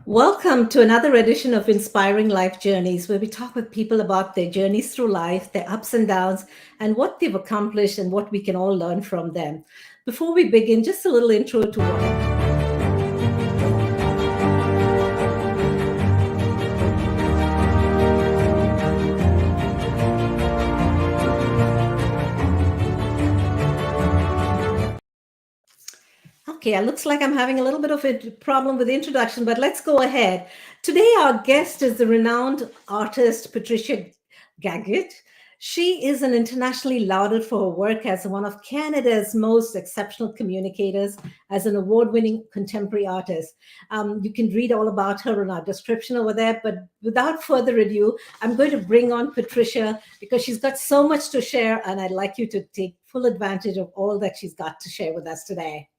Welcome to another edition of Inspiring Life Journeys, where we talk with people about their journeys through life, their ups and downs, and what they've accomplished and what we can all learn from them. Before we begin, just a little intro to what. Okay, it looks like I'm having a little bit of a problem with the introduction, but let's go ahead. Today, our guest is the renowned artist Patricia Gagic. She is an internationally lauded for her work as one of Canada's most exceptional communicators, as an award-winning contemporary artist. You can read all about her in our description over there, but without further ado, I'm going to bring on Patricia because she's got so much to share, and I'd like you to take full advantage of all that she's got to share with us today.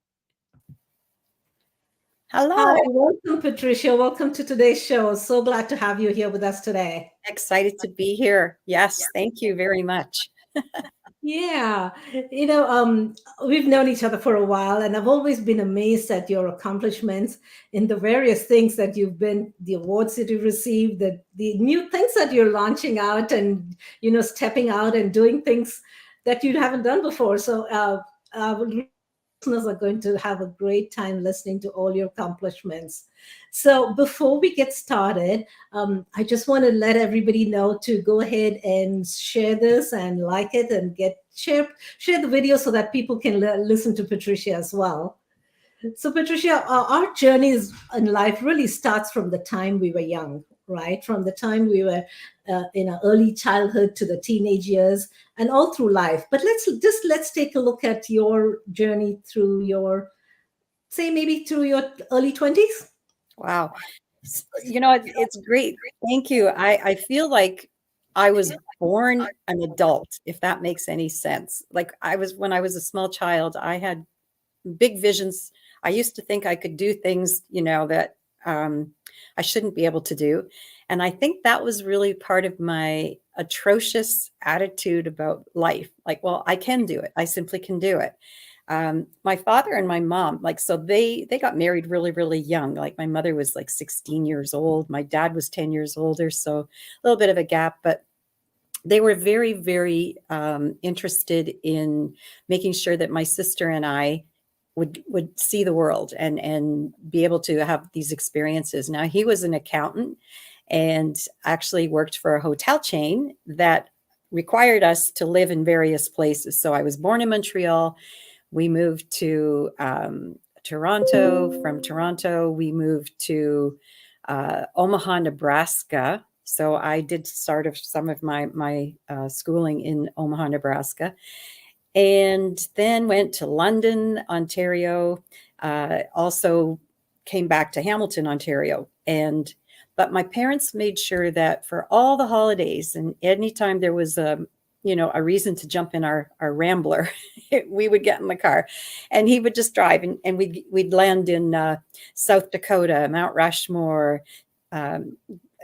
Hello. Hi, welcome, Patricia. Welcome to today's show. So glad to have you here with us today. Excited to be here. Yes, thank you very much. Yeah, we've known each other for a while, and I've always been amazed at your accomplishments in the various things that you've been, the awards that you've received, the new things that you're launching out, and stepping out and doing things that you haven't done before. So, listeners are going to have a great time listening to all your accomplishments. So before we get started, I just want to let everybody know to go ahead and share this and like it and share the video so that people can listen to Patricia as well. So Patricia, our journeys in life really starts from the time we were young, right? From the time we were in our early childhood to the teenage years and all through life. But let's take a look at your journey through your, say, maybe through your early 20s. Wow. It's great. Thank you. I feel like I was born an adult, if that makes any sense. Like when I was a small child, I had big visions. I used to think I could do things, that I shouldn't be able to do. And I think that was really part of my atrocious attitude about life. Like, well, I can do it. I simply can do it. My father and my mom, so they got married really, really young. Like my mother was like 16 years old. My dad was 10 years older. So a little bit of a gap, but they were very, very interested in making sure that my sister and I would see the world and be able to have these experiences. Now, he was an accountant and actually worked for a hotel chain that required us to live in various places. So I was born in Montreal. We moved to Toronto. From Toronto, we moved to Omaha, Nebraska. So I did start of some of my schooling in Omaha, Nebraska. And then went to London, Ontario, also came back to Hamilton, Ontario. But my parents made sure that for all the holidays and anytime there was a reason to jump in our Rambler, we would get in the car and he would just drive and we'd land in South Dakota, Mount Rushmore,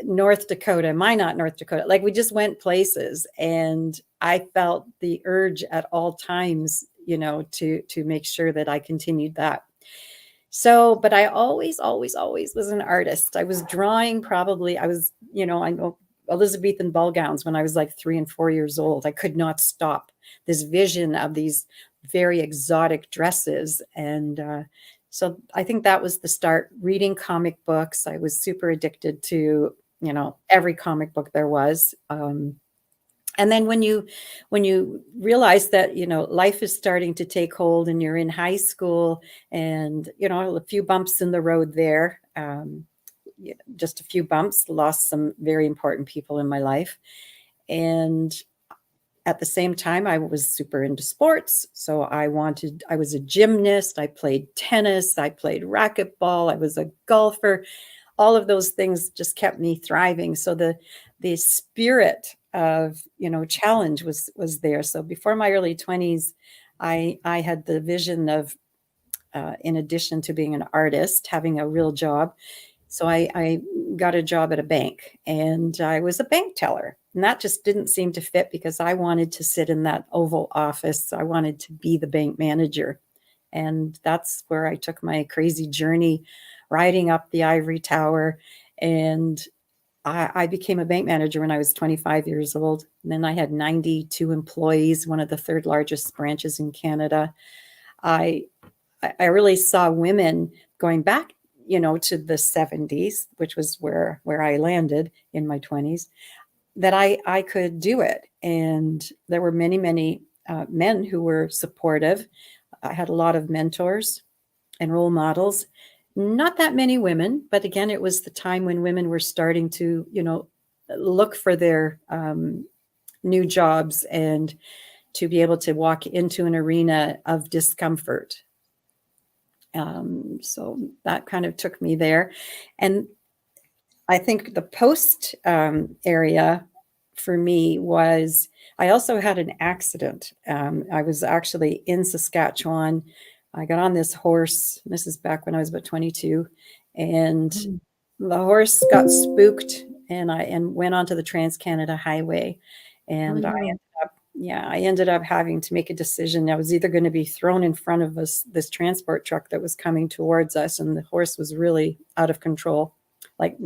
North Dakota, Minot, North Dakota. Like we just went places and I felt the urge at all times, to make sure that I continued that. So, but I always was an artist. I was drawing I know Elizabethan ball gowns when I was like 3 and 4 years old. I could not stop this vision of these very exotic dresses. And so I think that was the start. Reading comic books. I was super addicted to, every comic book there was. And then when you realize that, life is starting to take hold and you're in high school and, a few bumps in the road there, just a few bumps, lost some very important people in my life. And at the same time, I was super into sports. So I was a gymnast. I played tennis. I played racquetball. I was a golfer. All of those things just kept me thriving. So the spirit of, challenge was there. So before my early 20s, I had the vision of, in addition to being an artist, having a real job. So I got a job at a bank and I was a bank teller. And that just didn't seem to fit because I wanted to sit in that Oval Office. I wanted to be the bank manager. And that's where I took my crazy journey, riding up the ivory tower. And I became a bank manager when I was 25 years old. And then I had 92 employees, one of the third largest branches in Canada. I really saw women going back, to the 70s, which was where I landed in my 20s, that I could do it. And there were many, many men who were supportive. I had a lot of mentors and role models. Not that many women, but again, it was the time when women were starting to, look for their new jobs and to be able to walk into an arena of discomfort. So that kind of took me there. And I think the post area for me was, I also had an accident. I was actually in Saskatchewan. I got on this horse. This is back when I was about 22, and the horse got spooked, and went onto the Trans-Canada Highway, and I ended up having to make a decision. I was either going to be thrown in front of this transport truck that was coming towards us, and the horse was really out of control, like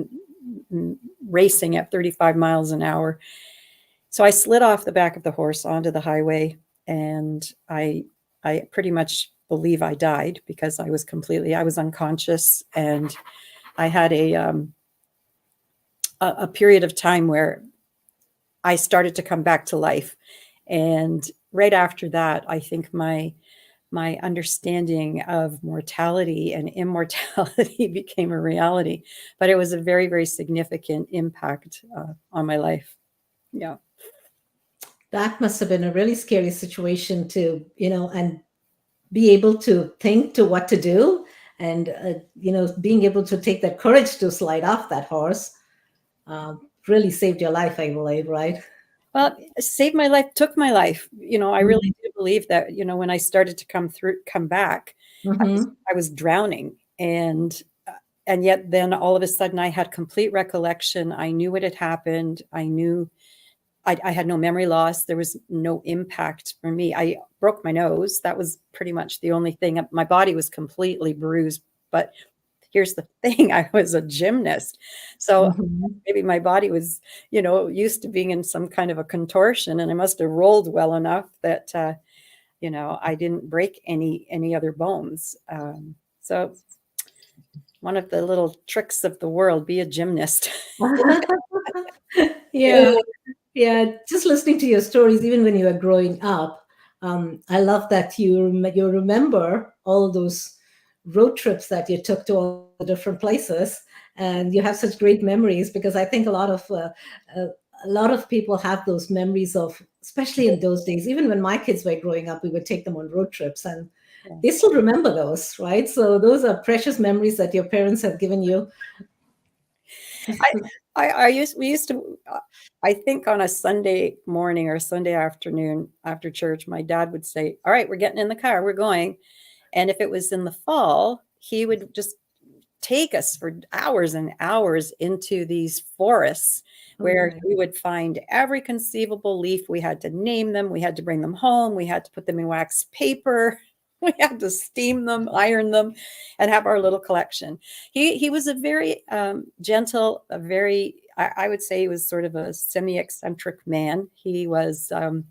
racing at 35 miles an hour. So I slid off the back of the horse onto the highway, and I pretty much believe I died because I was unconscious, and I had a period of time where I started to come back to life. And right after that, I think my understanding of mortality and immortality became a reality. But it was a very, very significant impact on my life. Yeah. That must have been a really scary situation to, and be able to think to what to do, and, being able to take that courage to slide off that horse really saved your life, I believe, right? Well, it saved my life, took my life. I really do believe that, when I started to come back, I was drowning. And yet then all of a sudden I had complete recollection. I knew what had happened. I knew I had no memory loss. There was no impact for me. I broke my nose. That was pretty much the only thing. My body was completely bruised. But here's the thing, I was a gymnast. So maybe my body was, used to being in some kind of a contortion, and I must have rolled well enough that, I didn't break any other bones. So one of the little tricks of the world, be a gymnast. Yeah. Yeah, just listening to your stories, even when you were growing up, I love that you remember all those road trips that you took to all the different places, and you have such great memories, because I think a lot of people have those memories of, especially in those days. Even when my kids were growing up, we would take them on road trips, and they still remember those, right? So those are precious memories that your parents have given you. We used to, I think on a Sunday morning or Sunday afternoon after church, my dad would say, all right, we're getting in the car, we're going. And if it was in the fall, he would just take us for hours and hours into these forests where we would find every conceivable leaf. We had to name them. We had to bring them home. We had to put them in wax paper. We had to steam them, iron them, and have our little collection. He was a very gentle, I would say he was sort of a semi-eccentric man. He was, my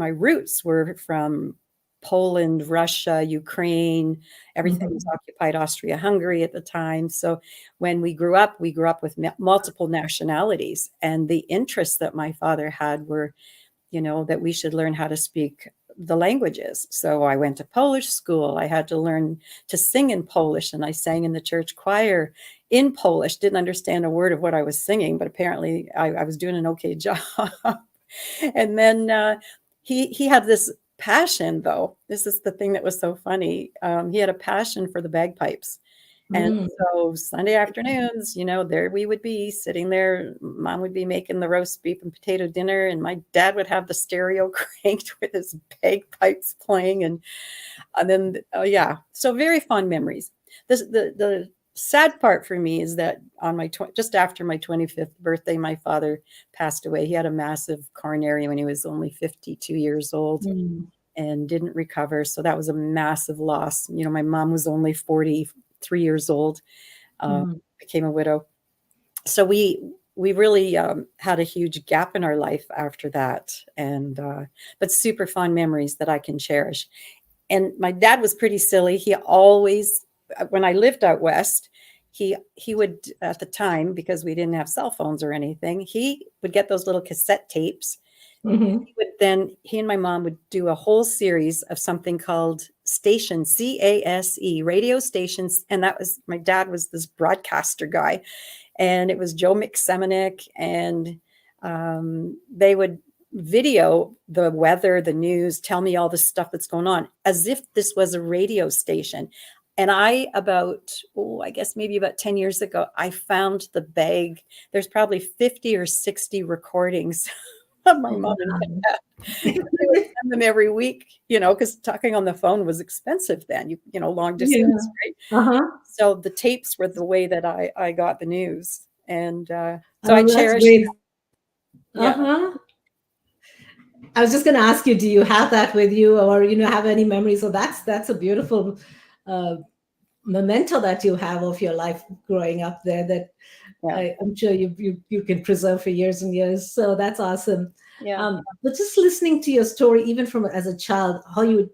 roots were from Poland, Russia, Ukraine. Everything was occupied Austria-Hungary at the time. So when we grew up with multiple nationalities. And the interests that my father had were, that we should learn how to speak the languages. So I went to Polish school. I had to learn to sing in Polish, and I sang in the church choir in Polish. Didn't understand a word of what I was singing, but apparently I was doing an okay job. And then he had this passion, though. This is the thing that was so funny. He had a passion for the bagpipes. And so Sunday afternoons, there we would be sitting there. Mom would be making the roast beef and potato dinner, and my dad would have the stereo cranked with his bagpipes playing. And then, so very fond memories. The sad part for me is that on just after my 25th birthday, my father passed away. He had a massive coronary when he was only 52 years old. and didn't recover. So that was a massive loss. You know, my mom was only 43 years old, became a widow. So we really had a huge gap in our life after that, and but super fond memories that I can cherish. And my dad was pretty silly. He always, when I lived out west, he would, at the time, because we didn't have cell phones or anything, he would get those little cassette tapes. He would then, he and my mom would do a whole series of something called station, CASE, radio stations. And that was, my dad was this broadcaster guy. And it was Joe McSeminik, and they would video the weather, the news, tell me all the stuff that's going on, as if this was a radio station. And I guess maybe about 10 years ago, I found the bag. There's probably 50 or 60 recordings of my mom and dad. I would send them every week, you know, because talking on the phone was expensive then, you know, long distance, right? So the tapes were the way that I got the news. And so I cherish. I was just going to ask you, do you have that with you, or, you know, have any memories? So that's a beautiful memento that you have of your life growing up there that I'm sure you can preserve for years and years. So that's awesome. But just listening to your story, even from as a child, how you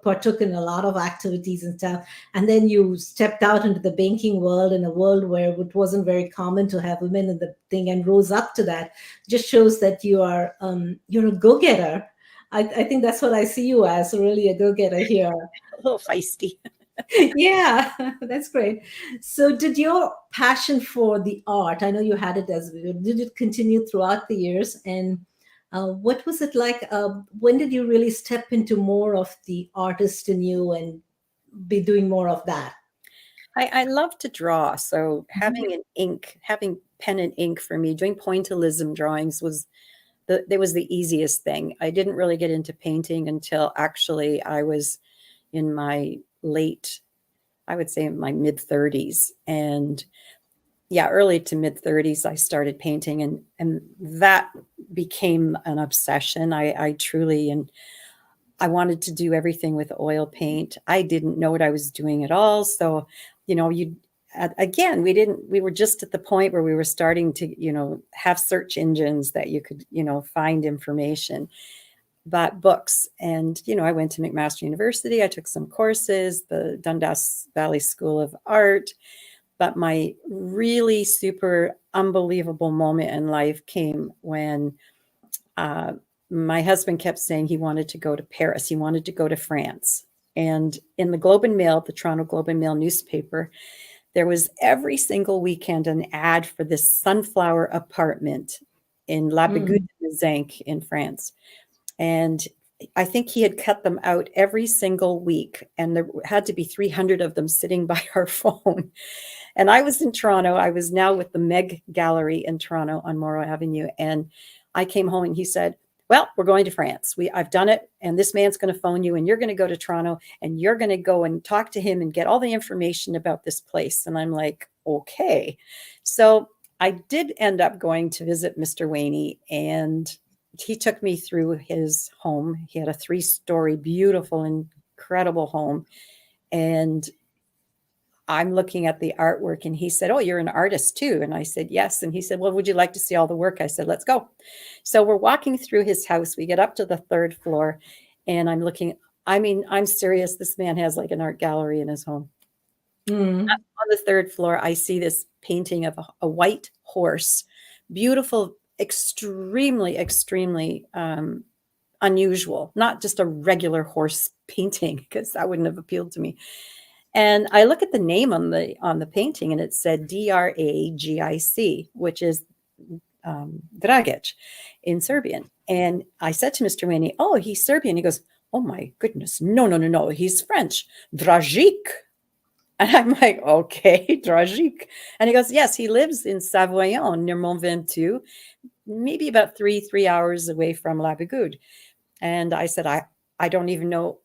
partook in a lot of activities and stuff, and then you stepped out into the banking world, in a world where it wasn't very common to have women in the thing, and rose up to that, just shows that you're a go-getter. I think that's what I see you as, really a go-getter here. A little feisty. Yeah, that's great. So did your passion for the art, I know you had it did it continue throughout the years? And what was it like? When did you really step into more of the artist in you and be doing more of that? I love to draw. So having pen and ink for me, doing pointillism drawings was the easiest thing. I didn't really get into painting until actually I was in my I would say my mid 30s. And early to mid 30s, I started painting, and that became an obsession. I truly, and I wanted to do everything with oil paint. I didn't know what I was doing at all. So, you know, we were just at the point where we were starting to, you know, have search engines that you could, you know, find information, bought books. And, you know, I went to McMaster University. I took some courses, the Dundas Valley School of Art. But my really super unbelievable moment in life came when my husband kept saying he wanted to go to Paris. He wanted to go to France. And in the Globe and Mail, the Toronto Globe and Mail newspaper, there was every single weekend an ad for this sunflower apartment in La Bigoude in France. And I think he had cut them out every single week, and there had to be 300 of them sitting by our phone. And I was in Toronto. I was now with the Meg Gallery in Toronto on Morrow Avenue. And I came home and he said, well, we're going to France. I've done it. And this man's going to phone you, and you're going to go to Toronto, and you're going to go and talk to him and get all the information about this place. And I'm like, okay. So I did end up going to visit Mr. Waney, and he took me through his home. He had a 3-story, beautiful, incredible home. And I'm looking at the artwork, and he said, oh, you're an artist too. And I said, yes. And he said, well, would you like to see all the work? I said, let's go. So we're walking through his house. We get up to the 3rd floor, and I'm looking, I mean, I'm serious. This man has like an art gallery in his home. On the 3rd floor, I see this painting of a white horse, beautiful, extremely, extremely unusual, not just a regular horse painting, because that wouldn't have appealed to me. And I look at the name on the painting, and it said Dragic, which is Dragic in Serbian. And I said to Mr. Waney, oh, he's Serbian. He goes, oh my goodness, no, he's French, Dragic. And I'm like, okay, Dragic. And he goes, yes, he lives in Savoyon near Mont Ventoux, maybe about 3 hours away from La Bigoude. And I said, I don't even know,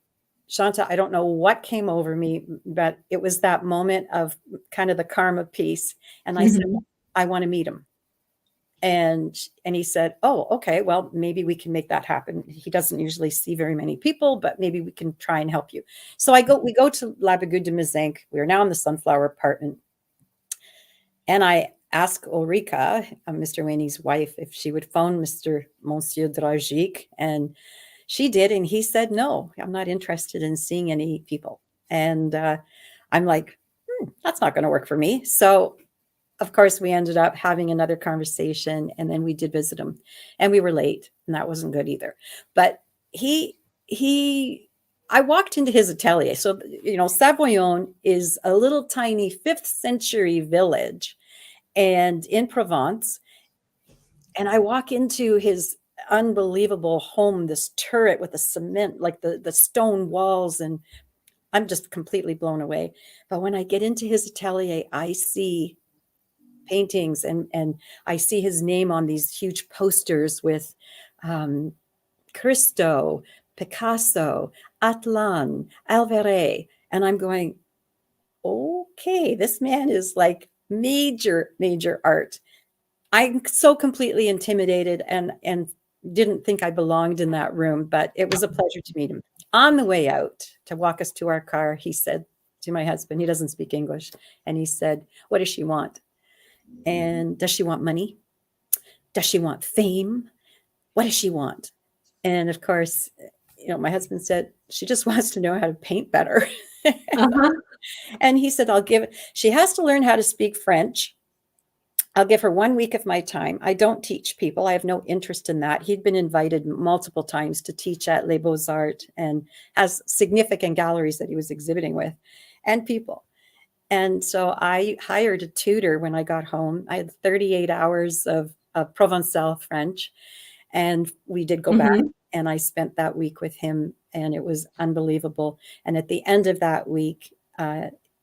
Shanta, I don't know what came over me, but it was that moment of kind of the karma piece. And I said, I want to meet him. And he said, oh, okay, well, maybe we can make that happen. He doesn't usually see very many people, but maybe we can try and help you. So we go to La Bagou de Mazinc. We are now in the Sunflower apartment. And I asked Ulrika, Mr. Wayne's wife, if she would phone Monsieur Dragic. And she did. And he said, no, I'm not interested in seeing any people. And I'm like, that's not going to work for me. So of course, we ended up having another conversation, and then we did visit him, and we were late, and that wasn't good either. But I walked into his atelier. So, Savoyon is a little tiny 5th century village and in Provence. And I walk into his unbelievable home, this turret with the cement, like the stone walls, and I'm just completely blown away. But when I get into his atelier, I see paintings, and I see his name on these huge posters with Christo, Picasso, Atlan, Alvarez, and I'm going, okay, this man is like major art. I'm so completely intimidated and didn't think I belonged in that room, but it was a pleasure to meet him. On the way out to walk us to our car, he said to my husband, he doesn't speak English, and he said, what does she want? And does she want money? Does she want fame? What does she want? And of course, my husband said, she just wants to know how to paint better. Uh-huh. And he said, she has to learn how to speak French. I'll give her 1 week of my time. I don't teach people. I have no interest in that. He'd been invited multiple times to teach at Les Beaux-Arts and has significant galleries that he was exhibiting with and people. And so I hired a tutor when I got home. I had 38 hours of Provençal French, and we did go back, and I spent that week with him, and it was unbelievable. And at the end of that week,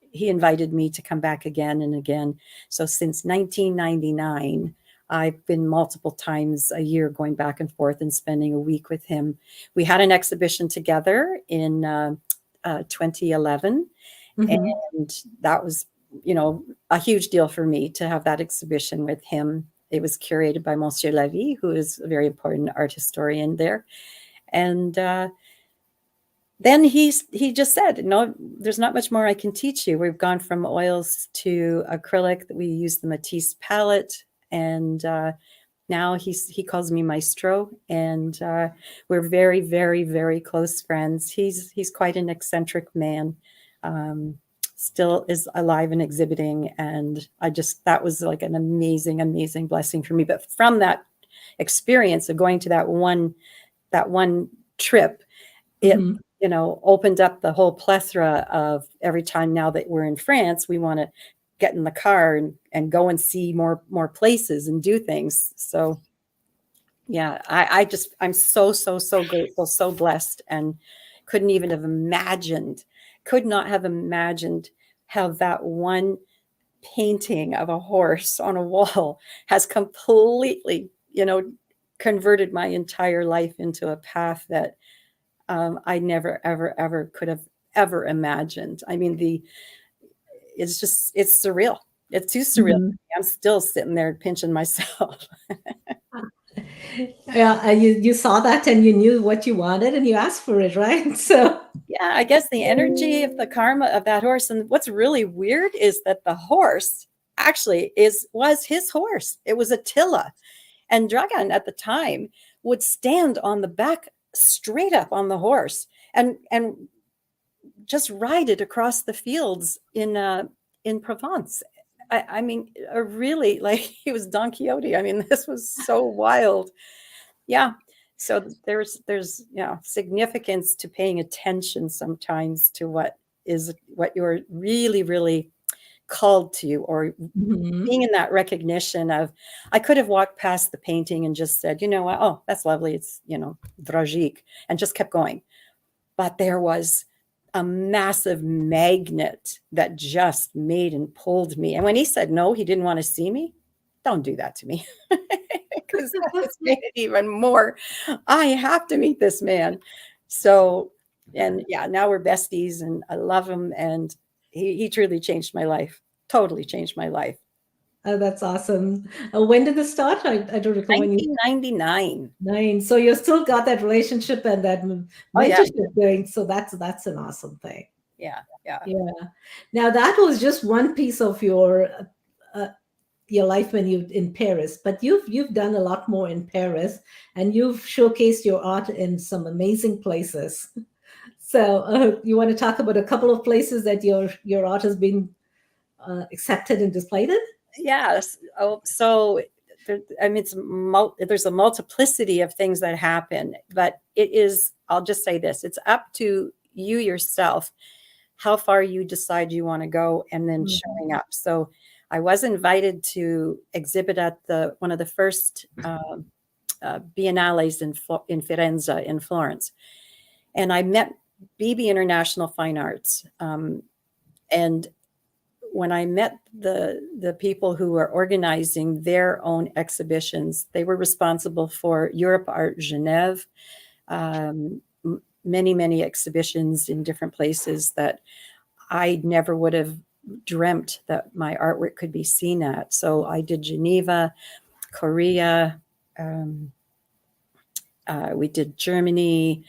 he invited me to come back again and again. So since 1999, I've been multiple times a year going back and forth and spending a week with him. We had an exhibition together in 2011. And that was, a huge deal for me to have that exhibition with him. It was curated by Monsieur Lavie, who is a very important art historian there. And then he just said, no, there's not much more I can teach you. We've gone from oils to acrylic. We use the Matisse palette. And now he calls me Maestro. And we're very, very, very close friends. He's quite an eccentric man. Still is alive and exhibiting. And that was like an amazing, amazing blessing for me. But from that experience of going to that one trip, it, opened up the whole plethora of every time now that we're in France, we want to get in the car and go and see more places and do things. So yeah, I'm so grateful, so blessed, and could not have imagined how that one painting of a horse on a wall has completely, converted my entire life into a path that I never, ever could have ever imagined. I mean, it's surreal. It's too surreal. I'm still sitting there pinching myself. Yeah, you saw that and you knew what you wanted and you asked for it, right? So yeah, I guess the energy of the karma of that horse. And what's really weird is that the horse actually was his horse. It was Attila. And Dragan at the time would stand on the back straight up on the horse and just ride it across the fields in Provence. I mean, really, like, he was Don Quixote. I mean, this was so wild. Yeah. So there's significance to paying attention sometimes to what you're really, really called to, or being in that recognition of, I could have walked past the painting and just said, what, oh, that's lovely. It's, Dragic, and just kept going. But there was a massive magnet that just made and pulled me. And when he said no, he didn't want to see me, don't do that to me, because that's made it even more. I have to meet this man. So, and yeah, now we're besties, and I love him, and he truly changed my life. Totally changed my life. Oh, that's awesome. When did this start? I don't recall when you. 1999. Nine. So you still got that relationship and that Oh yeah, mentorship going. So that's an awesome thing. yeah, yeah. Yeah. Now that was just one piece of uh, your life when you in Paris, but you've done a lot more in Paris, and you've showcased your art in some amazing places. So you want to talk about a couple of places that your art has been accepted and displayed in? Yes. Oh, so there, I mean, there's a multiplicity of things that happen, but it is, I'll just say this, it's up to you yourself how far you decide you want to go and then Mhm. showing up. So I was invited to exhibit at the one of the first biennales in Firenze in Florence, and I met BB International Fine Arts, and when I met the people who were organizing their own exhibitions, they were responsible for Europe Art Genève, many exhibitions in different places that I never would have dreamt that my artwork could be seen at. So I did Geneva, Korea, um, we did Germany.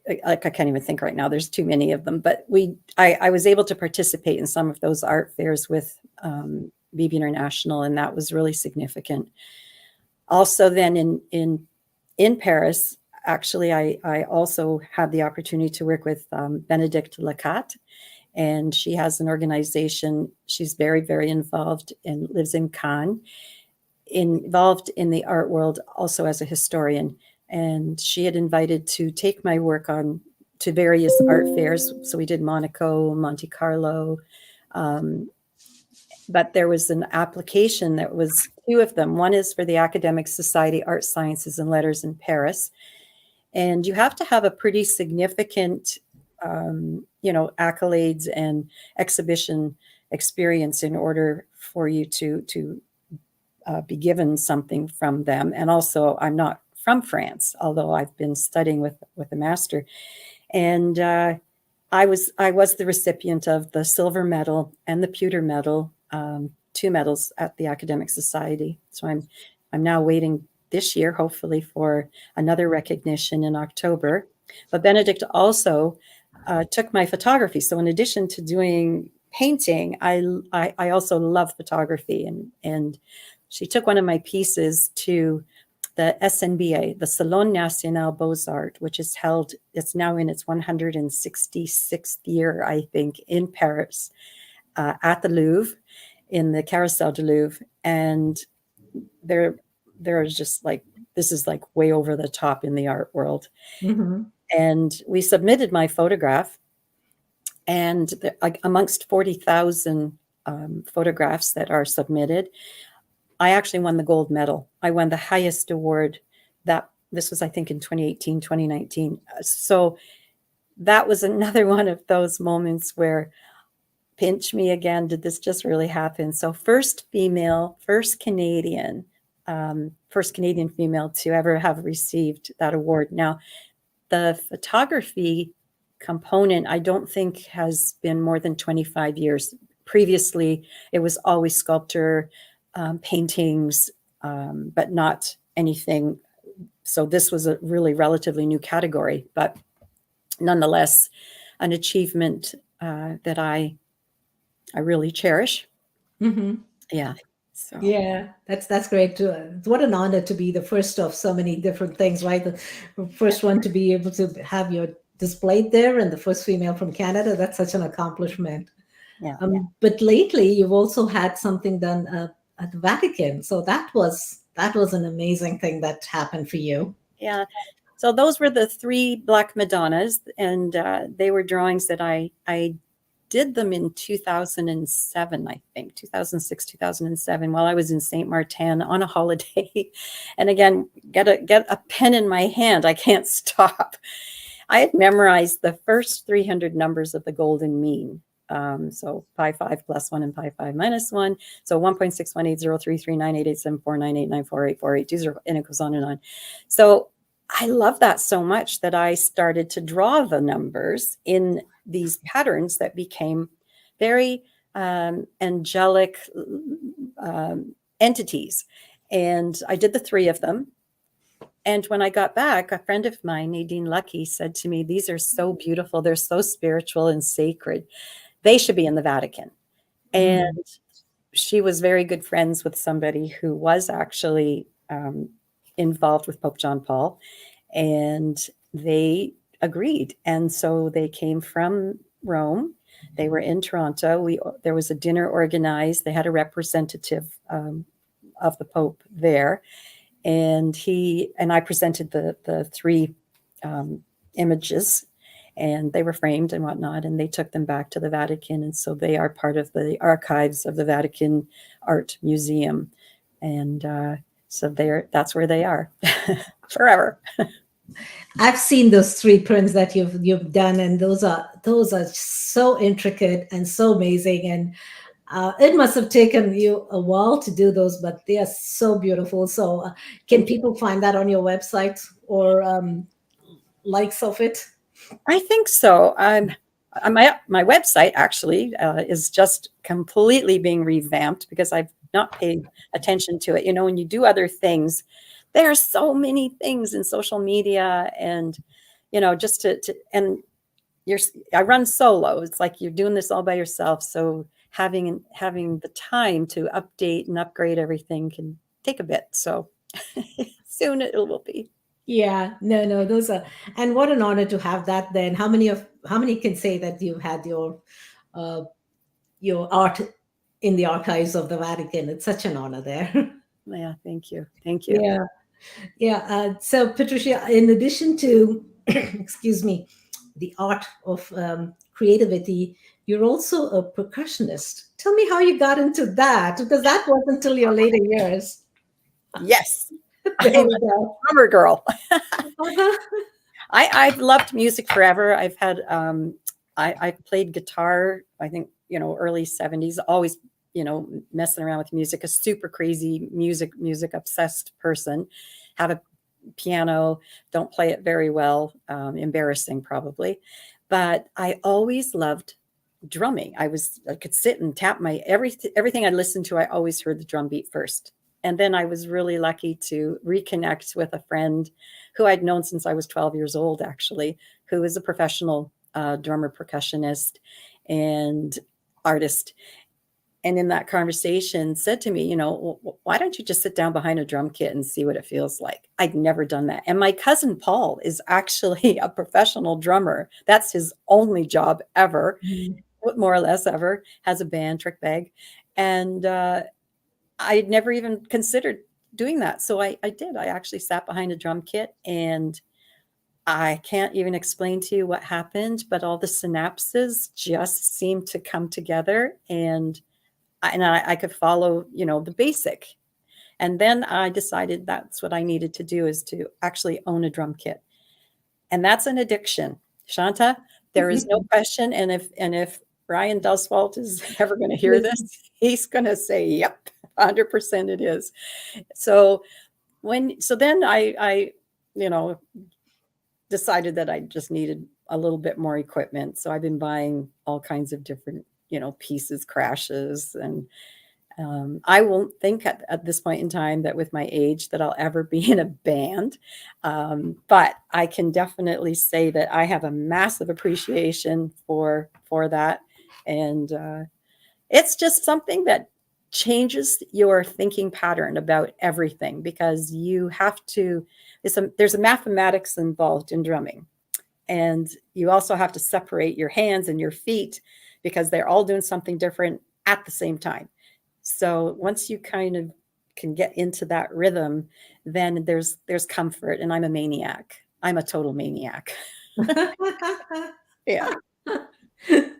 Like I can't even think right now. There's too many of them. But I was able to participate in some of those art fairs with BB International, and that was really significant. Also, then in Paris, actually, I also had the opportunity to work with Bénédicte Lacat, and she has an organization. She's very involved and lives in Cannes, involved in the art world also as a historian. And she had invited to take my work on to various art fairs. So we did Monaco, Monte Carlo. But there was an application that was two of them. One is for the Academic Society Art Sciences and Letters in Paris. And you have to have a pretty significant, accolades and exhibition experience in order for you to be given something from them. And also, I'm not from France, although I've been studying with a master. And I was the recipient of the silver medal and the pewter medal, two medals at the Academic Society. So I'm now waiting this year, hopefully, for another recognition in October. But Benedict also took my photography. So in addition to doing painting, I also love photography, and she took one of my pieces to the SNBA, the Salon National Beaux-Arts, which is held, it's now in its 166th year, I think, in Paris, at the Louvre, in the Carousel du Louvre. And there's just like, this is like way over the top in the art world. Mhm. And we submitted my photograph, and amongst 40,000 photographs that are submitted, I actually won the gold medal. I won the highest award. That this was, I think, in 2018, 2019. So that was another one of those moments where pinch me again. Did this just really happen? So first female, first Canadian female to ever have received that award. Now, the photography component, I don't think has been more than 25 years. Previously, it was always sculpture, paintings, but not anything. So this was a really relatively new category, but nonetheless, an achievement that I really cherish. Mhm. Yeah. So Yeah, that's great too. What an honor to be the first of so many different things, right? The first one to be able to have your displayed there, and the first female from Canada. That's such an accomplishment. yeah. But lately, you've also had something done at the Vatican. So that was an amazing thing that happened for you. Yeah. So those were the three Black Madonnas, and they were drawings that I did them in 2007, I think, 2006, 2007, while I was in St. Martin on a holiday. And again, get a pen in my hand. I can't stop. I had memorized the first 300 numbers of the golden mean. So pi 5 plus 1 and pi 5 minus 1. So 1.6180339887498948840, and it goes on and on. So I love that so much that I started to draw the numbers in these patterns that became very angelic, entities. And I did the 3 of them. And when I got back, a friend of mine, Nadine Lucky, said to me, these are so beautiful. They're so spiritual and sacred. They should be in the Vatican. And she was very good friends with somebody who was actually involved with Pope John Paul. And they agreed. And so they came from Rome. They were in Toronto. There was a dinner organized. They had a representative of the Pope there. And I presented the 3 images, and they were framed and whatnot, and they took them back to the Vatican. And so they are part of the archives of the Vatican Art Museum. And so that's where they are forever. I've seen those 3 prints that you've done, and those are so intricate and so amazing. And it must have taken you a while to do those, but they are so beautiful. So can people find that on your website or likes of it? I think so. My website actually is just completely being revamped because I've not paid attention to it. When you do other things, there are so many things in social media, and just and I run solo. It's like you're doing this all by yourself. So having the time to update and upgrade everything can take a bit. So soon it will be. Yeah, no, those are, and what an honor to have that. Then how many can say that you've had your art in the archives of the Vatican? It's such an honor there. Yeah, thank you. Yeah. So Patricia, in addition to excuse me, the art of creativity, you're also a percussionist. Tell me how you got into that, because that wasn't until your later years. Yes. There I'm we a go. drummer girl. Uh-huh. I've loved music forever. I've had I played guitar, I think, early 70s, always, messing around with music, a super crazy music obsessed person. Have a piano, don't play it very well, embarrassing probably. But I always loved drumming. I could sit and tap everything I listened to, I always heard the drum beat first. And then I was really lucky to reconnect with a friend who I'd known since I was 12 years old, actually, who is a professional drummer, percussionist, and artist. And in that conversation said to me, why don't you just sit down behind a drum kit and see what it feels like? I'd never done that. And my cousin Paul is actually a professional drummer. That's his only job ever, more or less ever, has a band, Trick Bag. And I'd never even considered doing that. So I did. I actually sat behind a drum kit, and I can't even explain to you what happened, but all the synapses just seemed to come together, and I could follow, the basic. And then I decided that's what I needed to do, is to actually own a drum kit. And that's an addiction. Shanta, there is no question. And if Ryan Duswalt is ever going to hear this, he's going to say, yep, 100% it is. So then I decided that I just needed a little bit more equipment. So I've been buying all kinds of different, pieces, crashes, and I won't think at this point in time that with my age that I'll ever be in a band. But I can definitely say that I have a massive appreciation for that. And it's just something that changes your thinking pattern about everything, because you have to, there's a mathematics involved in drumming. And you also have to separate your hands and your feet, because they're all doing something different at the same time. So once you kind of can get into that rhythm, then there's comfort. And I'm a maniac. I'm a total maniac. Yeah.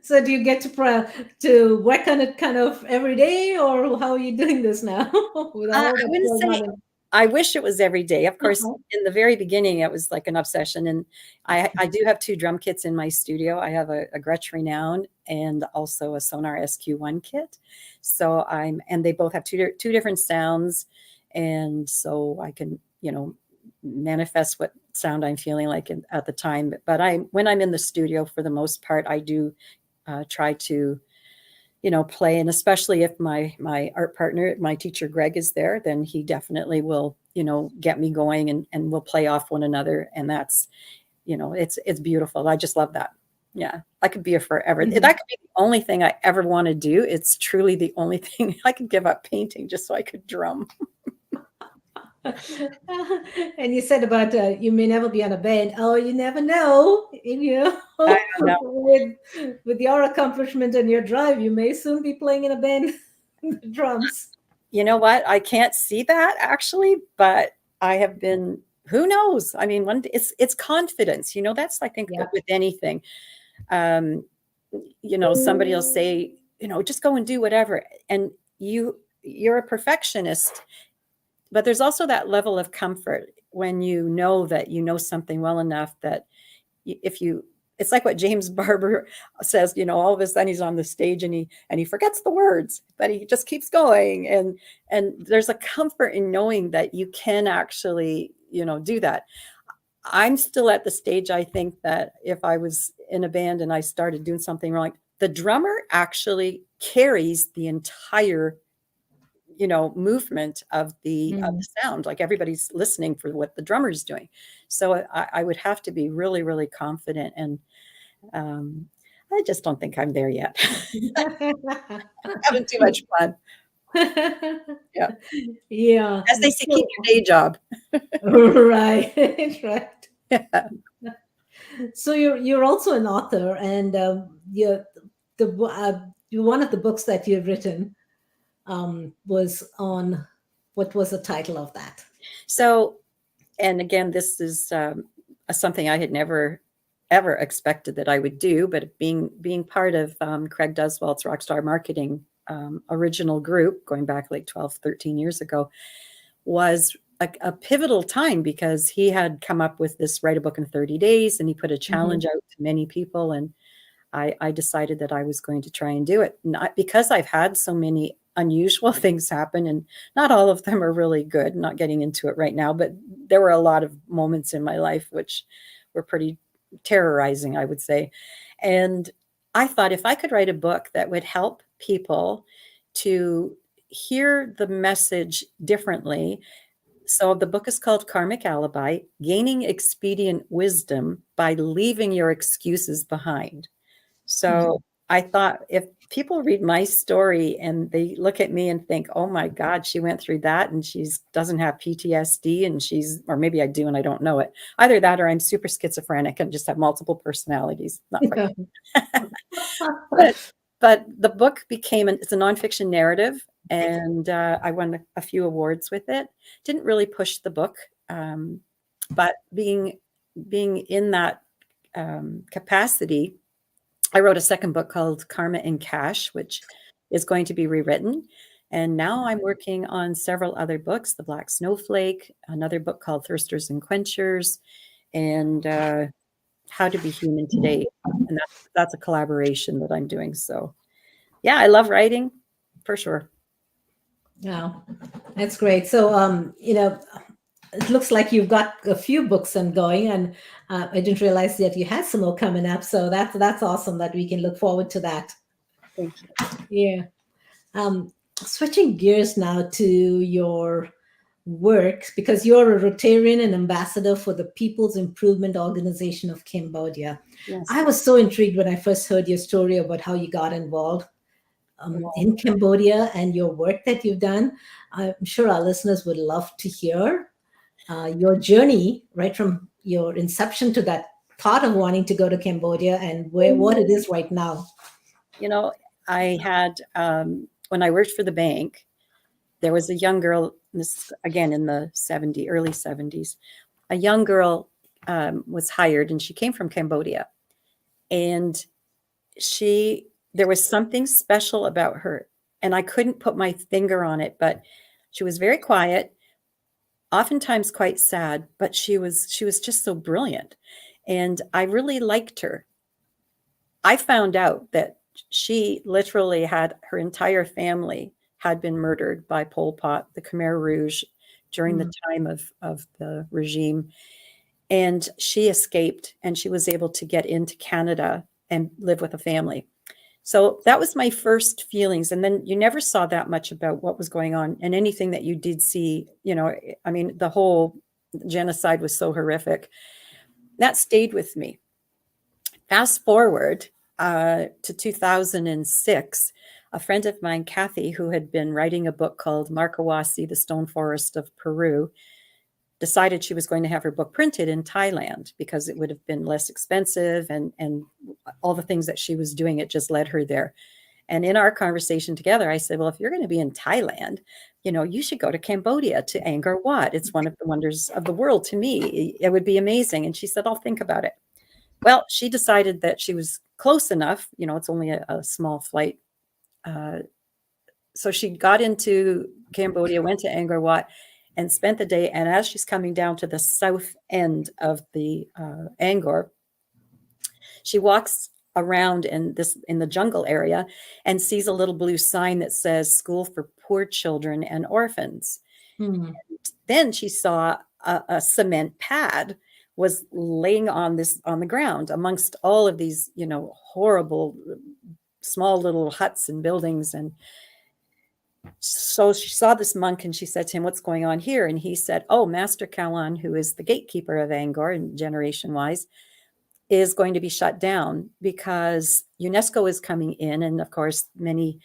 So do you get to work on it kind of every day, or how are you doing this now? With all I that's wouldn't going say, on? I wish it was every day. Of course, Uh-huh. in the very beginning, it was like an obsession. And I do have 2 drum kits in my studio. I have a Gretsch Renown and also a Sonar SQ1 kit. So and they both have two different sounds. And so I can, manifest what sound I'm feeling like at the time. But when I'm in the studio, for the most part, I do try to, play. And especially if my art partner, my teacher, Greg, is there, then he definitely will, get me going, and we'll play off one another. And that's, it's beautiful. I just love that. Yeah. I could be here forever. Mhm. That could be the only thing I ever want to do. It's truly the only thing. I could give up painting just so I could drum. And you said about you may never be on a band. Oh, you never know. I don't know. With your accomplishment and your drive, you may soon be playing in a band, the drums. You know what? I can't see that actually, but I have been. Who knows? I mean, it's confidence. That's, I think, Yeah. with anything. Somebody will say, just go and do whatever, and you're a perfectionist. But there's also that level of comfort when you know that you know something well enough that it's like what James Barber says, all of a sudden he's on the stage and he forgets the words, but he just keeps going. And there's a comfort in knowing that you can actually, do that. I'm still at the stage, I think, that if I was in a band and I started doing something wrong, the drummer actually carries the entire movement of the sound. Like, everybody's listening for what the drummer's doing. So I would have to be really, really confident. And I just don't think I'm there yet. I'm having too much fun. Yeah. Yeah. As they say, keep your day job. Right. Right. Yeah. So you're also an author, and one of the books that you've written was on, what was the title of that? So, and again, this is something I had never ever expected that I would do, but being part of Craig Duswalt's Rockstar Marketing original group, going back like 12, 13 years ago, was a pivotal time, because he had come up with this write a book in 30 days, and he put a challenge out to many people. And I decided that I was going to try and do it, not because I've had so many unusual things happen, and not all of them are really good. Not getting into it right now, but there were a lot of moments in my life which were pretty terrorizing, I would say. And I thought, if I could write a book that would help people to hear the message differently. So the book is called Karmic Alibi: Gaining Expedient Wisdom by Leaving Your Excuses Behind. So I thought, if people read my story and they look at me and think, oh my God, she went through that and she doesn't have PTSD, and or maybe I do and I don't know it. Either that, or I'm super schizophrenic and just have multiple personalities. Not quite. But the book it's a nonfiction narrative, and I won a few awards with it. Didn't really push the book, but being in that capacity, I wrote a second book called Karma in Cash, which is going to be rewritten. And now I'm working on several other books: The Black Snowflake, another book called Thirsters and Quenchers, and How to Be Human Today. And that's a collaboration that I'm doing. So yeah, I love writing, for sure. Wow, that's great. So, it looks like you've got a few books ongoing, and I didn't realize that you had some more coming up. So that's awesome that we can look forward to that. Thank you. Yeah. Switching gears now to your work, because you're a Rotarian and ambassador for the People's Improvement Organization of Cambodia. Yes. I was so intrigued when I first heard your story about how you got involved in Cambodia and your work that you've done. I'm sure our listeners would love to hear your journey, right from your inception to that thought of wanting to go to Cambodia, and what it is right now. I had, when I worked for the bank, there was a young girl, this again in the early 70s, a young girl was hired, and she came from Cambodia. And there was something special about her, and I couldn't put my finger on it, but she was very quiet, oftentimes quite sad, but she was just so brilliant. And I really liked her. I found out that she literally had her entire family had been murdered by Pol Pot, the Khmer Rouge, during the time of the regime. And she escaped, and she was able to get into Canada and live with a family. So that was my first feelings. And then you never saw that much about what was going on. And anything that you did see, I mean, the whole genocide was so horrific. That stayed with me. Fast forward to 2006, a friend of mine, Kathy, who had been writing a book called Markawasi, the Stone Forest of Peru, decided she was going to have her book printed in Thailand because it would have been less expensive, and all the things that she was doing, it just led her there. And in our conversation together, I said, well, if you're going to be in Thailand, you should go to Cambodia, to Angkor Wat. It's one of the wonders of the world to me. It would be amazing. And she said, I'll think about it. Well, she decided that she was close enough. It's only a small flight. So she got into Cambodia, went to Angkor Wat, and spent the day. And as she's coming down to the south end of the Angkor, she walks around in the jungle area and sees a little blue sign that says School for Poor Children and Orphans. And then she saw a cement pad was laying on the ground amongst all of these, horrible small little huts and buildings. And so she saw this monk and she said to him, what's going on here? And he said, oh, Master Kawan, who is the gatekeeper of Angkor and generation wise, is going to be shut down because UNESCO is coming in. And of course, many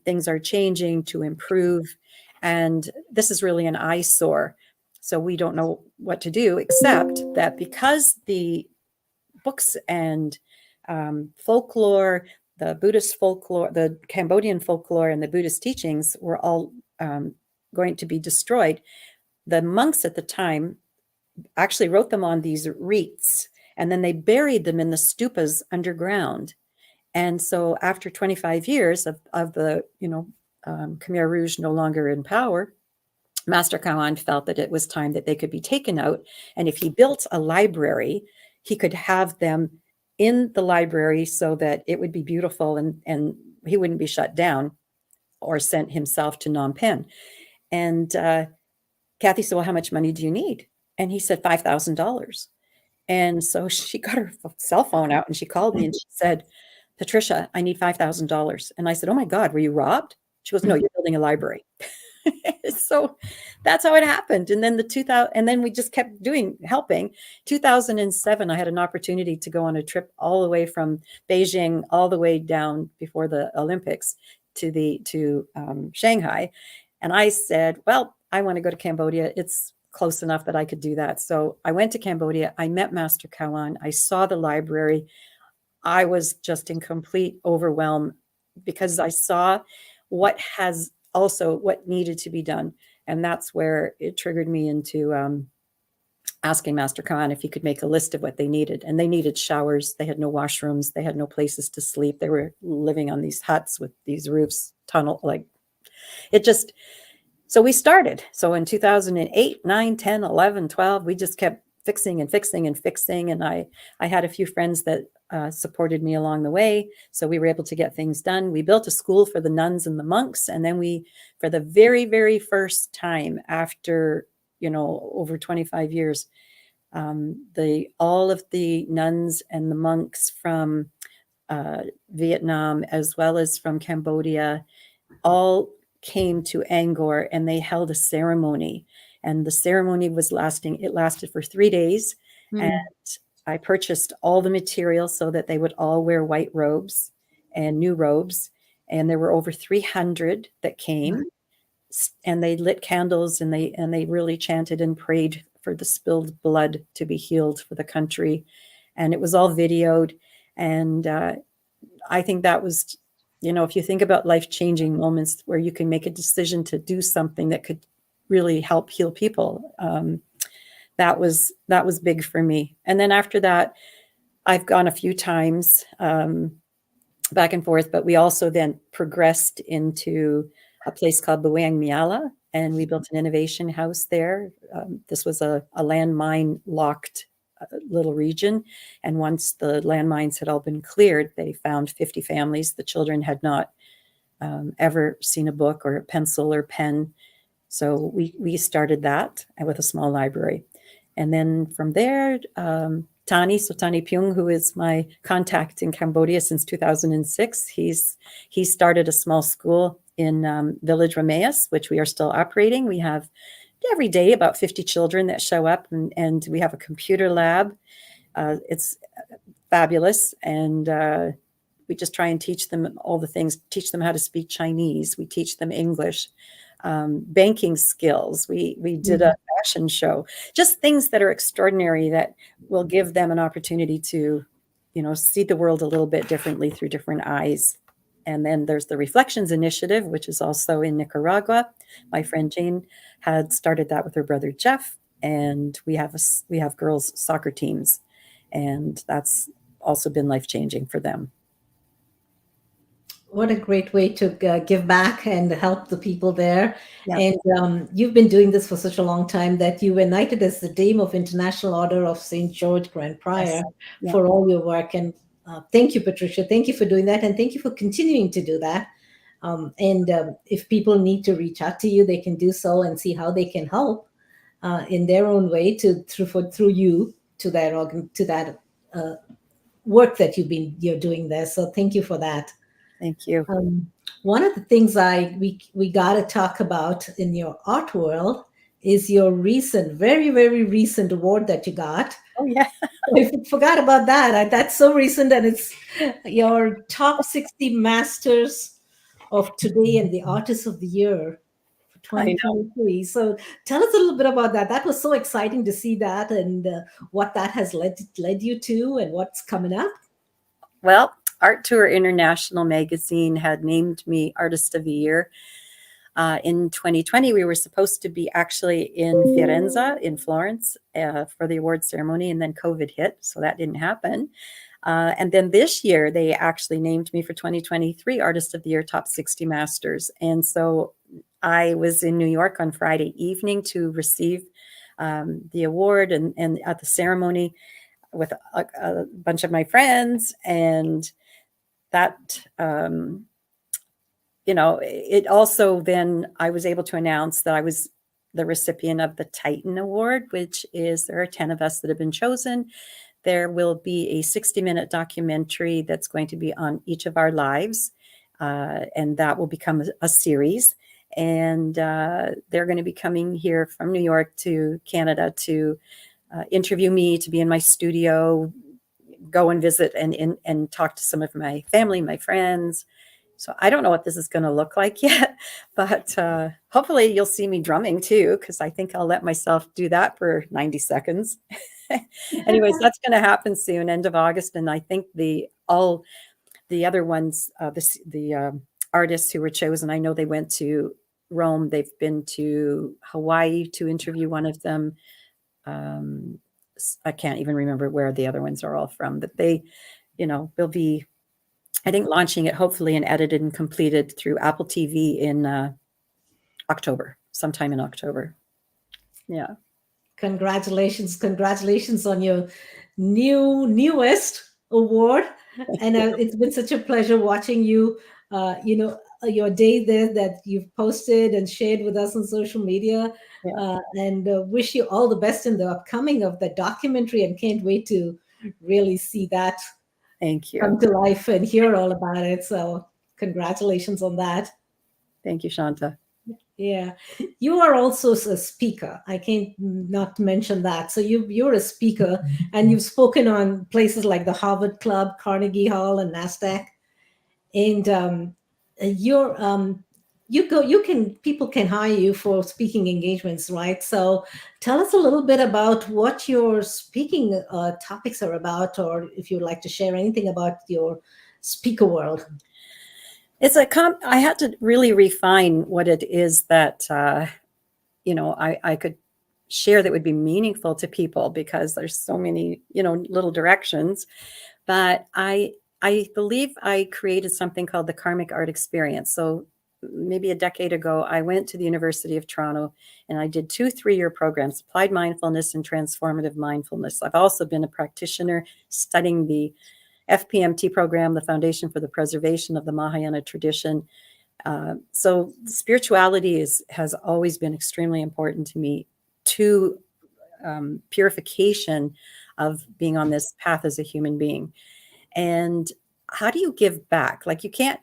things are changing to improve. And this is really an eyesore. So we don't know what to do, except that because the books and folklore, the Buddhist folklore, the Cambodian folklore, and the Buddhist teachings were all going to be destroyed, the monks at the time actually wrote them on these wreaths, and then they buried them in the stupas underground. And so after 25 years of the, Khmer Rouge no longer in power, Master Kawan felt that it was time that they could be taken out. And if he built a library, he could have them in the library so that it would be beautiful and he wouldn't be shut down or sent himself to Phnom Penh. And Kathy said, well, how much money do you need? And he said, $5,000. And so she got her cell phone out and she called me and she said, Patricia, I need $5,000. And I said, oh my God, were you robbed? She goes, no, you're building a library. So that's how it happened. And then and then we just kept helping. 2007, I had an opportunity to go on a trip all the way from Beijing, all the way down before the Olympics to Shanghai. And I said, well, I want to go to Cambodia. It's close enough that I could do that. So I went to Cambodia. I met Master Kawan. I saw the library. I was just in complete overwhelm because I saw what needed to be done. And that's where it triggered me into asking Master Kawan if he could make a list of what they needed. And they needed showers. They had no washrooms. They had no places to sleep. They were living on these huts with these roofs, so we started. So in 2008, 9, 10, 11, 12, we just kept fixing and fixing and fixing. And I had a few friends that supported me along the way. So we were able to get things done. We built a school for the nuns and the monks. And then for the very, very first time after, over 25 years, all of the nuns and the monks from Vietnam, as well as from Cambodia, all came to Angkor and they held a ceremony. And the ceremony lasted for 3 days. And I purchased all the material so that they would all wear white robes and new robes. And there were over 300 that came, and they lit candles and they really chanted and prayed for the spilled blood to be healed for the country. And it was all videoed. And I think that was, if you think about life-changing moments where you can make a decision to do something that could really help heal people, that was big for me. And then after that, I've gone a few times back and forth, but we also then progressed into a place called Buang Miala, and we built an innovation house there. This was a landmine locked little region. And once the landmines had all been cleared, they found 50 families. The children had not ever seen a book or a pencil or pen. So we started that with a small library. And then from there, Tani Pyung, who is my contact in Cambodia since 2006. He started a small school in Village Rameus, which we are still operating. We have every day about 50 children that show up, and we have a computer lab. It's fabulous, and we just try and teach them all the things, teach them how to speak Chinese. We teach them English, banking skills. We did a fashion show, just things that are extraordinary that will give them an opportunity to, see the world a little bit differently through different eyes. And then there's the Reflections Initiative, which is also in Nicaragua. My friend Jane had started that with her brother Jeff, and we have girls soccer teams, and that's also been life-changing for them. What a great way to give back and help the people there. Yeah. And you've been doing this for such a long time that you were knighted as the Dame of International Order of St. George Grand Prior. Yes. Yeah. For all your work. And thank you, Patricia. Thank you for doing that. And thank you for continuing to do that. If people need to reach out to you, they can do so and see how they can help in their own way through you to that work that you're doing there. So thank you for that. Thank you. One of the things we got to talk about in your art world is your recent, very, very recent award that you got. Oh, yeah. I forgot about that. That's so recent, and it's your top 60 masters of today and the artist of the year for 2023. So tell us a little bit about that. That was so exciting to see that, and what that has led you to, and what's coming up. Well, Art Tour International magazine had named me Artist of the Year. In 2020, we were supposed to be actually in Firenze, in Florence, for the award ceremony, and then COVID hit, so that didn't happen. And then this year, they actually named me for 2023 Artist of the Year Top 60 Masters. And so I was in New York on Friday evening to receive the award and at the ceremony with a bunch of my friends, and that, it also then I was able to announce that I was the recipient of the Titan Award, which is, there are 10 of us that have been chosen. There will be a 60-minute documentary that's going to be on each of our lives, and that will become a series. And they're going to be coming here from New York to Canada to interview me, to be in my studio, go and visit and talk to some of my family, my friends. So I don't know what this is going to look like yet, but hopefully you'll see me drumming too, because I think I'll let myself do that for 90 seconds. Anyways, that's going to happen soon, end of August. And I think all the other ones, the artists who were chosen, I know they went to Rome. They've been to Hawaii to interview one of them. I can't even remember where the other ones are all from, but they, will be, I think, launching it hopefully and edited and completed through Apple TV in October, sometime in October. Yeah. Congratulations on your newest award. And it's been such a pleasure watching you, your day there that you've posted and shared with us on social media. Yeah. And wish you all the best in the upcoming of the documentary, and can't wait to really see that. Thank you. Come to life and hear all about it. So congratulations on that. Thank you, Shanta. Yeah. You are also a speaker. I can't not mention that. So you're a speaker, and you've spoken on places like the Harvard Club, Carnegie Hall, and NASDAQ. And people can hire you for speaking engagements, right? So tell us a little bit about what your speaking topics are about, or if you'd like to share anything about your speaker world. It's I had to really refine what it is that, I could share that would be meaningful to people, because there's so many, little directions. But I believe I created something called the Karmic Art Experience. So maybe a decade ago, I went to the University of Toronto and I did 2 3-year programs, Applied Mindfulness and Transformative Mindfulness. I've also been a practitioner studying the FPMT program, the Foundation for the Preservation of the Mahayana Tradition. So spirituality has always been extremely important to me, to purification of being on this path as a human being. And how do you give back? Like you can't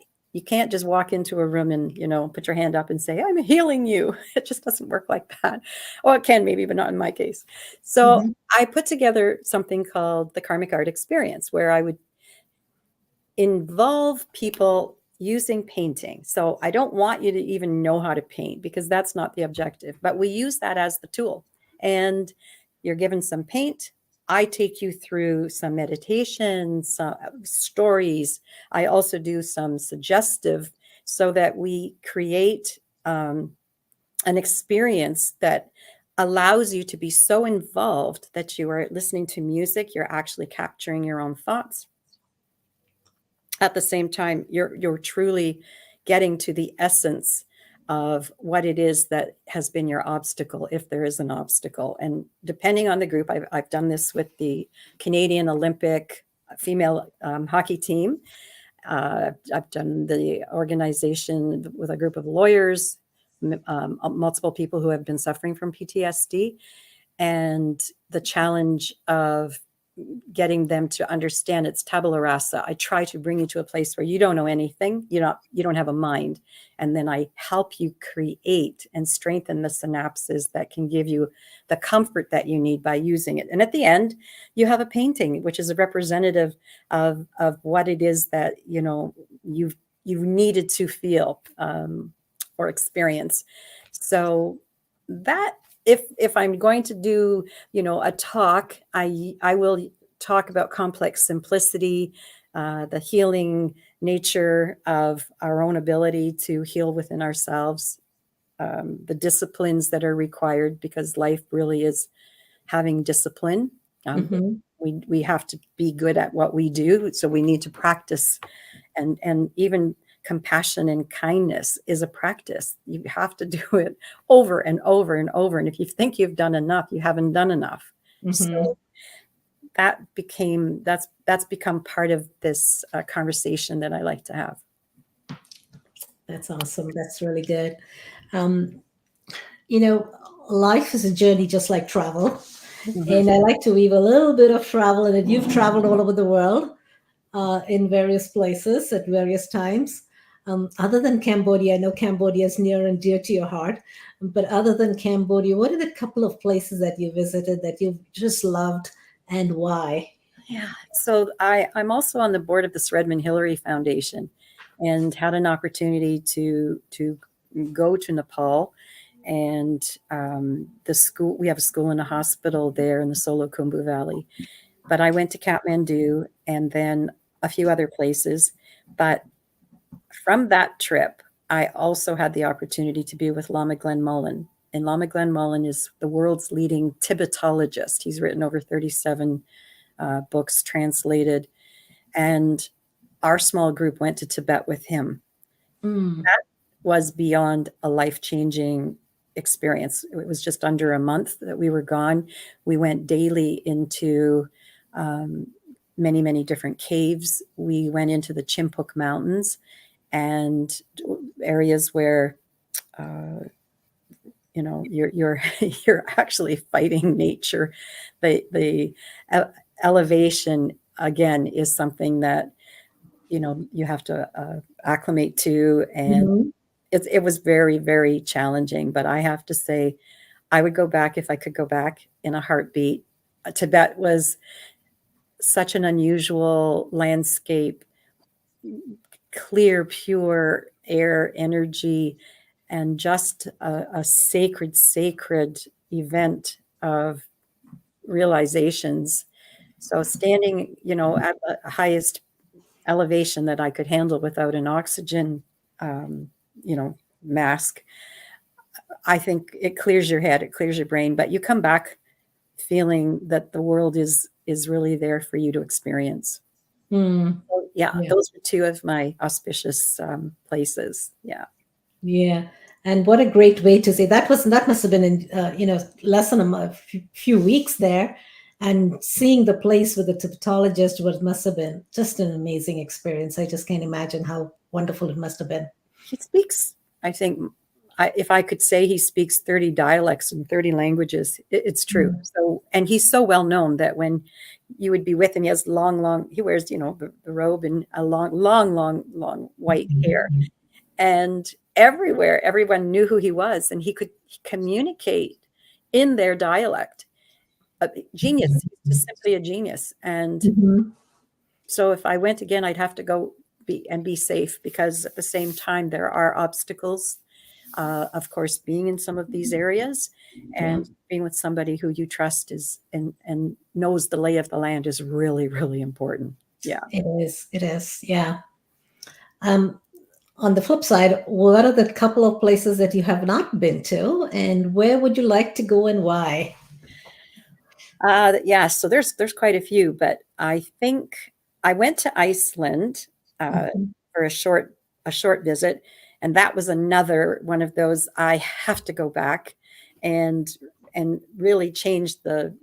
just walk into a room and, put your hand up and say, I'm healing you. It just doesn't work like that. Oh, it can maybe, but not in my case. So I put together something called the Karmic Art Experience, where I would involve people using painting. So I don't want you to even know how to paint, because that's not the objective, but we use that as the tool. And you're given some paint. I take you through some meditations, some stories. I also do some suggestive, so that we create an experience that allows you to be so involved that you are listening to music. You're actually capturing your own thoughts. At the same time, you're truly getting to the essence of what it is that has been your obstacle, if there is an obstacle. And depending on the group, I've done this with the Canadian Olympic female hockey team. I've done the organization with a group of lawyers, multiple people who have been suffering from PTSD, and the challenge of getting them to understand it's tabula rasa. I try to bring you to a place where you don't know anything, you don't have a mind, and then I help you create and strengthen the synapses that can give you the comfort that you need by using it. And at the end, you have a painting, which is a representative of what it is that you've needed to feel or experience. So that. If I'm going to do, a talk, I will talk about complex simplicity, the healing nature of our own ability to heal within ourselves, the disciplines that are required, because life really is having discipline. We have to be good at what we do, so we need to practice, and even compassion and kindness is a practice. You have to do it over and over and over. And if you think you've done enough, you haven't done enough. So that's become part of this conversation that I like to have. That's awesome. That's really good. Life is a journey just like travel. And I like to weave a little bit of travel in it. You've traveled all over the world in various places at various times. Other than Cambodia, I know Cambodia is near and dear to your heart, but other than Cambodia, what are the couple of places that you visited that you've just loved, and why? Yeah, so I'm also on the board of the Sir Edmund Hillary Foundation, and had an opportunity to go to Nepal. And the school, we have a school and a hospital there in the Solo Khumbu Valley. But I went to Kathmandu and then a few other places. But from that trip, I also had the opportunity to be with Lama Glen Mullen. And Lama Glen Mullen is the world's leading Tibetologist. He's written over 37 books translated. And our small group went to Tibet with him. That was beyond a life-changing experience. It was just under a month that we were gone. We went daily into many, many different caves. We went into the Chimpuk Mountains and areas where you're actually fighting nature. The elevation again is something that you have to acclimate to, and it was very, very challenging. But I have to say, I would go back if I could go back in a heartbeat. Tibet was such an unusual landscape, clear, pure air, energy, and just a sacred event of realizations. So standing, at the highest elevation that I could handle without an oxygen, mask, I think it clears your head, it clears your brain, but you come back feeling that the world is really there for you to experience. So, those were two of my auspicious places. Yeah. And what a great way to say that must have been in less than a few weeks there, and seeing the place with the Tibetologist, what must have been just an amazing experience. I just can't imagine how wonderful it must have been. He speaks, I think, if I could say he speaks 30 dialects and 30 languages, it's true. So, and he's so well known that when you would be with him, he has he wears, the robe and a long white hair. And everywhere, everyone knew who he was, and he could communicate in their dialect. A genius, he's just simply a genius. And so if I went again, I'd have to go be safe, because at the same time, there are obstacles. Of course, being in some of these areas and being with somebody who you trust and knows the lay of the land is really, really important. Yeah. It is. Yeah. On the flip side, what are the couple of places that you have not been to, and where would you like to go and why? Yeah, so there's quite a few, but I think I went to Iceland for a short visit, and that was another one of those I have to go back and really change the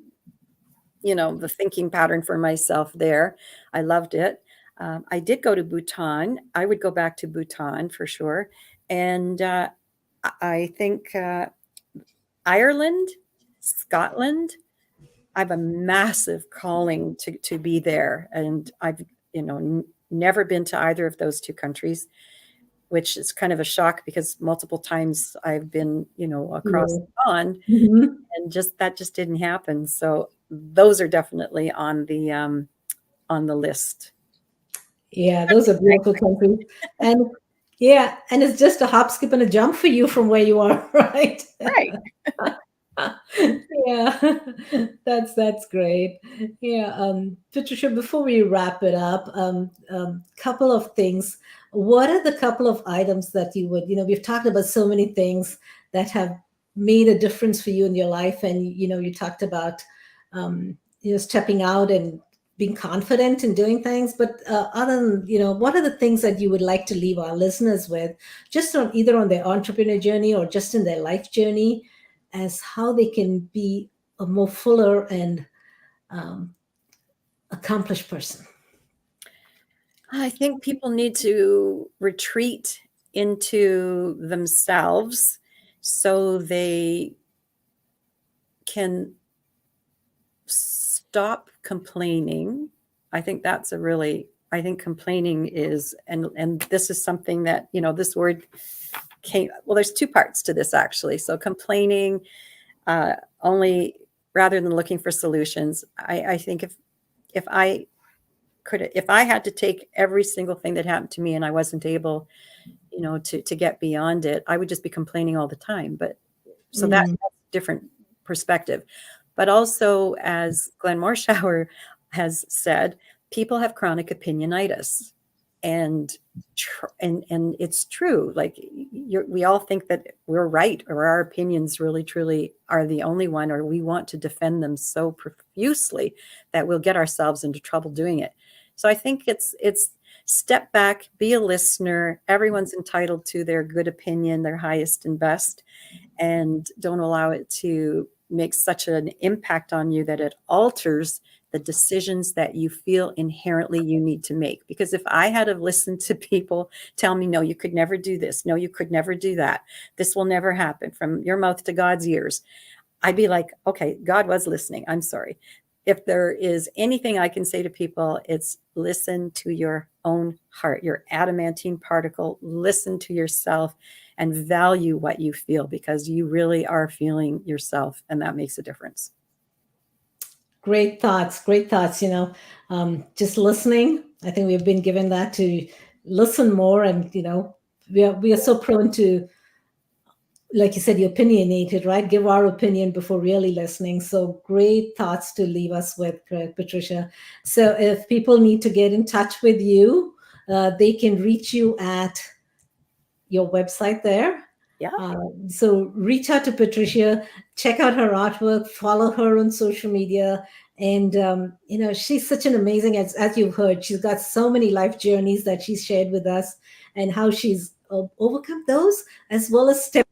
thinking pattern for myself there. I loved it. I did go to Bhutan. I would go back to Bhutan for sure. And I think Ireland, Scotland, I have a massive calling to be there. And I've, never been to either of those two countries, which is kind of a shock because multiple times I've been, across the pond, and that just didn't happen. So those are definitely on the list. Yeah, those are beautiful countries. And it's just a hop, skip, and a jump for you from where you are, right? Right. Yeah, that's great. Yeah, Patricia, before we wrap it up, couple of things. What are the couple of items that you would, we've talked about so many things that have made a difference for you in your life, and you talked about stepping out and being confident in doing things, but other than, what are the things that you would like to leave our listeners with, just either on their entrepreneur journey or just in their life journey, as how they can be a more fuller and accomplished person? I think people need to retreat into themselves so they can stop complaining. I think that's I think complaining is, and this is something that, this word came, well, there's two parts to this actually. So complaining, only rather than looking for solutions. I think if I had to take every single thing that happened to me and I wasn't able, to get beyond it, I would just be complaining all the time. But so that's a different perspective. But also, as Glenn Morshower has said, people have chronic opinionitis, and it's true. Like we all think that we're right, or our opinions really truly are the only one, or we want to defend them so profusely that we'll get ourselves into trouble doing it. So I think it's step back, be a listener. Everyone's entitled to their good opinion, their highest and best, and don't allow it to make such an impact on you that it alters the decisions that you feel inherently you need to make. Because if I had have listened to people tell me, no, you could never do this, no, you could never do that, this will never happen, from your mouth to God's ears, I'd be like, okay, God was listening. I'm sorry. If there is anything I can say to people, it's listen to your own heart, your adamantine particle. Listen to yourself and value what you feel, because you really are feeling yourself, and that makes a difference. Great thoughts. Just listening. I think we've been given that to listen more, and we are so prone to, like you said, you're opinionated, right? Give our opinion before really listening. So great thoughts to leave us with, Patricia. So if people need to get in touch with you, they can reach you at your website there. Yeah. So reach out to Patricia, check out her artwork, follow her on social media. And, she's such an amazing, as you've heard, she's got so many life journeys that she's shared with us, and how she's overcome those, as well as step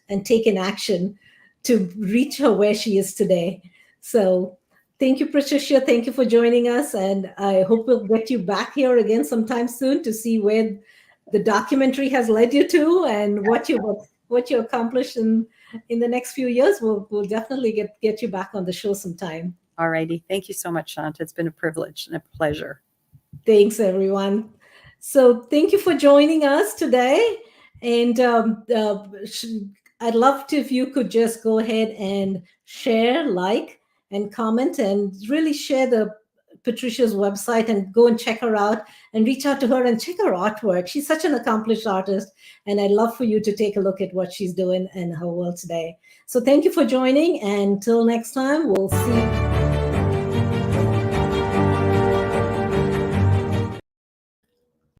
and taken action to reach her where she is today. So thank you, Patricia. Thank you for joining us. And I hope we'll get you back here again sometime soon to see where the documentary has led you to and what you've what you accomplished in the next few years, we'll definitely get you back on the show sometime. All righty. Thank you so much, Shanta. It's been a privilege and a pleasure. Thanks, everyone. So thank you for joining us today. And I'd love to, if you could just go ahead and share, like, and comment, and really share the Patricia's website and go and check her out and reach out to her and check her artwork. She's such an accomplished artist, and I'd love for you to take a look at what she's doing in her world today. So thank you for joining, and until next time, we'll see you.